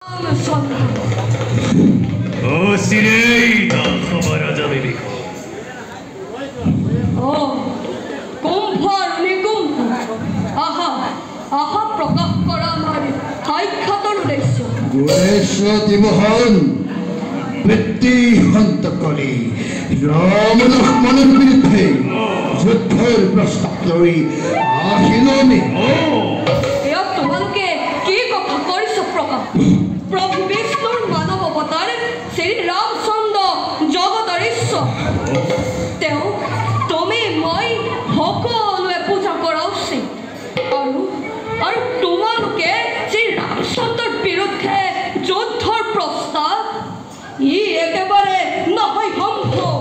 O sirei da khabara jabe likho. O kumbhar nikumbh. Aha prakash kora amar haikhator udeshyo. Udeshyo dibohan britti hanta kori Ram Lakshmanar biruddhe যুদ্ধের প্রস্তাব লই আহিলনি এয়া তোমালোকে কি কথা কৰিছ প্ৰকাশ প্ৰভু বিষ্ণুৰ মানৱ অৱতাৰ শ্ৰী ৰামচন্দ্ৰ জগতৰ ঈশ্বৰ তেওঁ তুমি মই সকলোৱে পূজা কৰা উচিত আৰু তোমালোকে শ্ৰী ৰামচন্দ্ৰৰ বিৰুদ্ধে যুদ্ধৰ প্ৰস্তাৱ ই একেবাৰে নহয় সম্ভৱ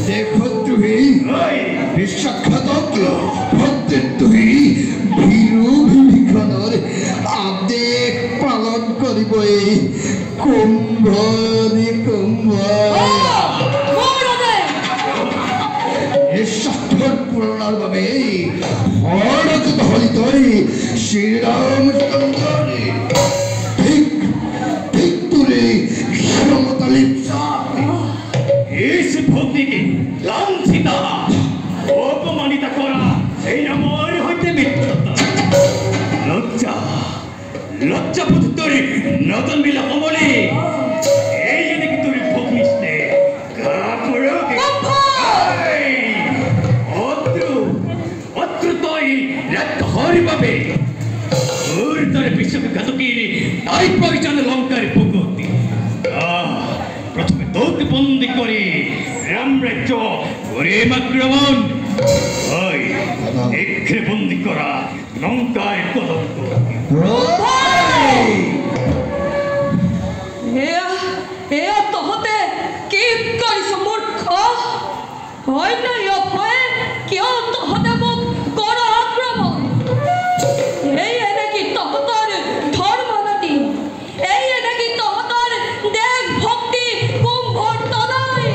দেখো তুমি বিশ্বাসঘাতক ভক্তেৰ তুমি ভীৰু ভীষণৰ আদেশ পালন কৰিব এই কুম্ভ নিকুম্ভ নিঃস্বাৰ্থৰ পূৰণৰ বাবে হৰদূত হলি তই শ্ৰীৰামচন্দ্ৰ লজ্জা পুত্তরে নতুন বিলা কমলে এই যে কি তোর ভগ্নিস্তে কাপড় অত্র তই রাত হরি পাবে ওর তোর বিশ্ববিখ্যাত কি তাই পরিচালনা লঙ্কার ভূগতি প্রথমে তোকে বন্দি করে রামরাজ্য ওরে আক্রমণ ওই এক্ষে বন্দি করা লঙ্কায় কলঙ্ক এয়া তহঁতে কি কৰিছ মূৰ্খ হয় না অভয় কিয় তহঁতে মোক কৰ আক্ৰমণ এই এনেকি তহঁতৰ ধৰ্ম নীতি এই এনেকি তহঁতৰ দেশ ভক্তি কুম্ভৰ তলাই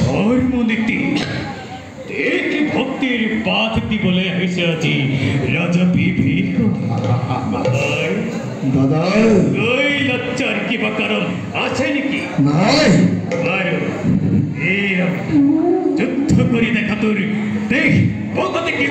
ধর্মনীতি দেখি ভক্তির পাথ দিবলে হয়েছে আজি রাজা বিভীষণ দাদা ওই লজ্জার কি বা কারণ আছে নাকি নাই যুদ্ধ করি দেখা তোর দেখ ভগতে কি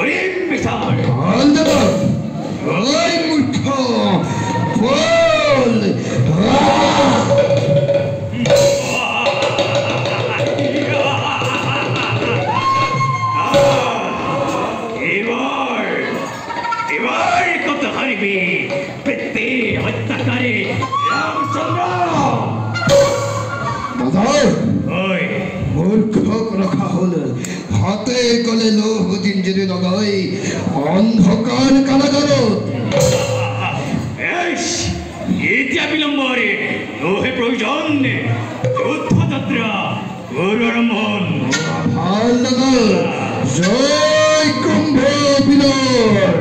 করিম বিশাল বল দেব ওই মূর্খ বল এবার কত হারিবি পেতে হত্যাকারী রামচন্দ্র দাদা ওই মূর্খ রাখা হল হাতে কলে লোহ জিঞ্জিরে লাগাই অন্ধকার কারাগার ইতিয়া বিলম্বরে লোহে প্রয়োজন যুদ্ধযাত্রা গৌরমন ভাল লাগা জয় কুম্ভ বিনয়